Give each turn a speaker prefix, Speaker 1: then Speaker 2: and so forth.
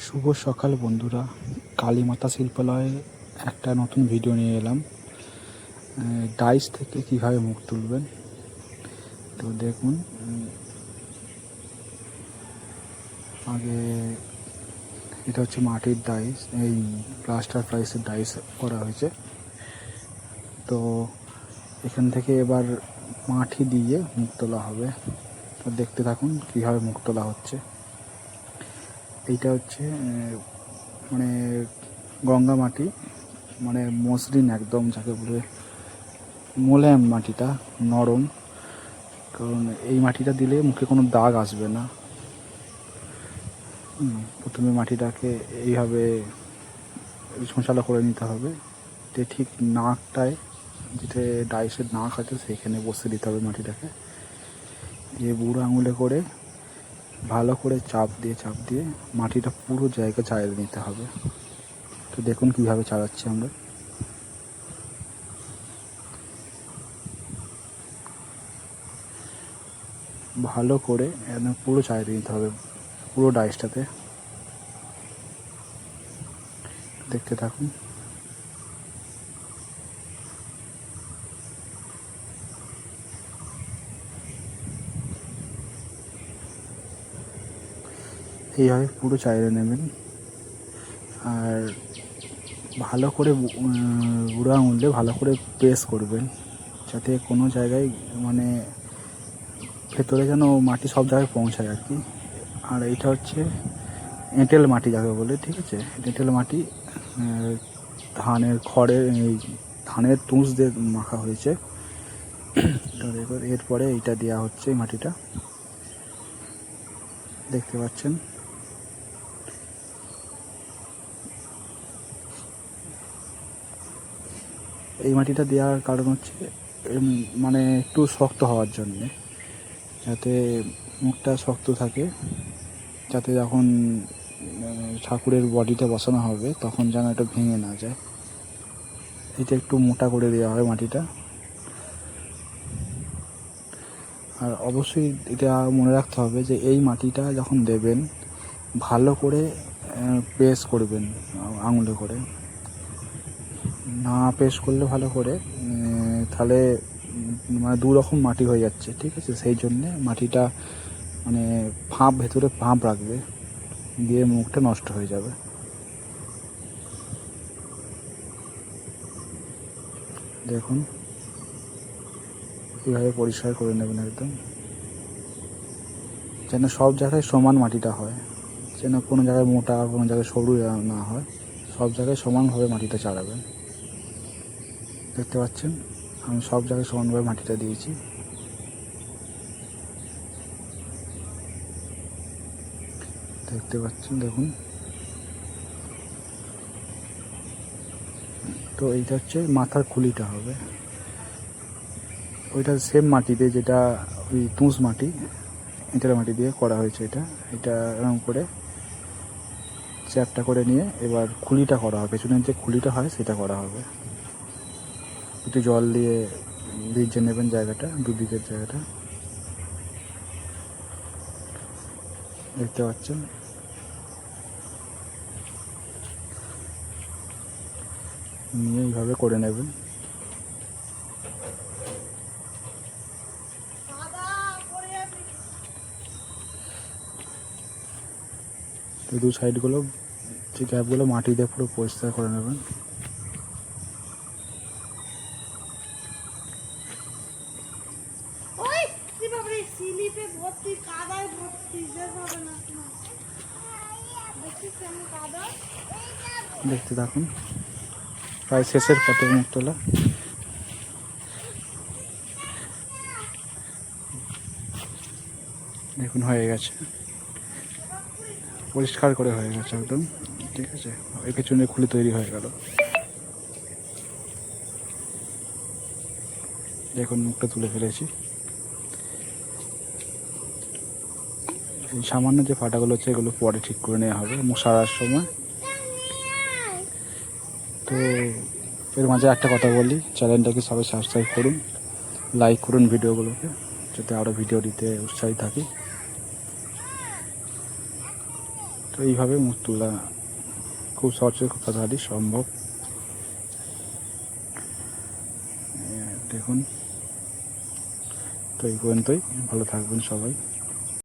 Speaker 1: শুভ সকাল বন্ধুরা, কালীমাতা শিল্পালয়ে একটা নতুন ভিডিও নিয়ে এলাম। ডাইস থেকে কিভাবে মুখ তুলবেন। তো দেখুন, আগে এটা হচ্ছে মাটির ডাইস, এই প্লাস্টার প্রাইসের ডাইস করা হয়েছে। তো এখান থেকে এবার মাটি দিয়ে মুখ তোলা হবে। তো দেখতে থাকুন কীভাবে মুখ তোলা হচ্ছে। এইটা হচ্ছে মানে গঙ্গা মাটি, মানে মসৃণ একদম, যাকে বলে মোলায়েম মাটিটা, নরম। কারণ এই মাটিটা দিলে মুখে কোনো দাগ আসবে না। প্রথমে মাটিটাকে এইভাবে ছোঁচালো করে নিতে হবে। ঠিক নাকটায়, যেটা ডাইসের নাক আছে সেইখানে বসে দিতে হবে মাটিটাকে। যে বুড়ো আঙুলে করে ভালো করে চাপ দিয়ে মাটিটা পুরো জায়গা চাড়িয়ে নিতে হবে। তো দেখুন কীভাবে চালাচ্ছি আমরা। ভালো করে একদম পুরো চাড়িয়ে নিতে হবে পুরো ডাইসটাতে। দেখতে থাকুন। এইভাবে পুরো চাইরে নেবেন, আর ভালো করে বুড়ো আঙুলে ভালো করে প্রেস করবেন, যাতে কোনো জায়গায় মানে ভেতরে যেন মাটি সব জায়গায় পৌঁছায় আর কি। আর এইটা হচ্ছে এঁটেল মাটি যাকে বলে, ঠিক আছে। এঁটেল মাটি ধানের খড়ের, এই ধানের তুষ দিয়ে মাখা হয়েছে। তো এবার এরপরে এইটা দেওয়া হচ্ছে, এই মাটিটা দেখতে পাচ্ছেন। এই মাটিটা দেওয়ার কারণ হচ্ছে মানে একটু শক্ত হওয়ার জন্যে, যাতে মুখটা শক্ত থাকে, যাতে যখন ঠাকুরের বডিটা বসানো হবে তখন যেন এটা ভেঙে না যায়। এটা একটু মোটা করে দেওয়া হয় মাটিটা। আর অবশ্যই এটা মনে রাখতে হবে যে এই মাটিটা যখন দেবেন ভালো করে প্রেস করবেন আঙুলে করে। না প্রেস করলে ভালো করে তাহলে মানে দু রকম মাটি হয়ে যাচ্ছে, ঠিক আছে। সেই জন্যে মাটিটা মানে ভেতরে ফাঁপ রাখবে, দিয়ে মুখটা নষ্ট হয়ে যাবে। দেখুন কীভাবে পরিষ্কার করে নেবেন একদম, যেন সব জায়গায় সমান মাটিটা হয়, যেন কোনো জায়গায় মোটা কোনো জায়গায় সরু না হয়, সব জায়গায় সমানভাবে মাটিটা চালাবেন। দেখতে পাচ্ছেন আমি সব জায়গায় সমানভাবে মাটিটা দিয়েছি। দেখতে পাচ্ছেন, দেখুন। তো এইটা হচ্ছে মাথার খুলিটা হবে, ওইটা সেম মাটিতে, যেটা ওই তুষ মাটি, এঁটেল মাটি দিয়ে করা হয়েছে। এটা এরকম করে চ্যাপটা করে নিয়ে এবার খুলিটা করা হবে, পেছনের যে খুলিটা হয় সেটা করা হবে। একটু জল দিয়ে ভিজিয়ে নেবেন জায়গাটা, দুদিকের জায়গাটা। দেখতে পাচ্ছেন নিয়ে এইভাবে করে নেবেন। তো দু সাইডগুলো, যে গ্যাপগুলো মাটি দিয়ে পুরো পরিষ্কার করে নেবেন। দেখতে থাকুন, প্রায় শেষের পথে মুখ তোলা। দেখুন হয়ে গেছে, পরিষ্কার করে হয়ে গেছে একদম, ঠিক আছে। ওই পেছনে খুলে তৈরি হয়ে গেল। দেখুন মুখটা তুলে ফেলেছি। এই সামান্য যে ফাটাগুলো হচ্ছে এগুলো পরে ঠিক করে নেওয়া হবে মুখ সারার সময়। তো এর মাঝে একটা কথা বলি, চ্যানেলটাকে সবাই সাবস্ক্রাইব করুন, লাইক করুন ভিডিওগুলোকে, যাতে আরও ভিডিও দিতে উৎসাহী থাকি। তো এইভাবে মুখ তোলা খুব সহজে, খুব তাড়াতাড়ি সম্ভব। দেখুন, তো এই পর্যন্তই। ভালো থাকবেন সবাই।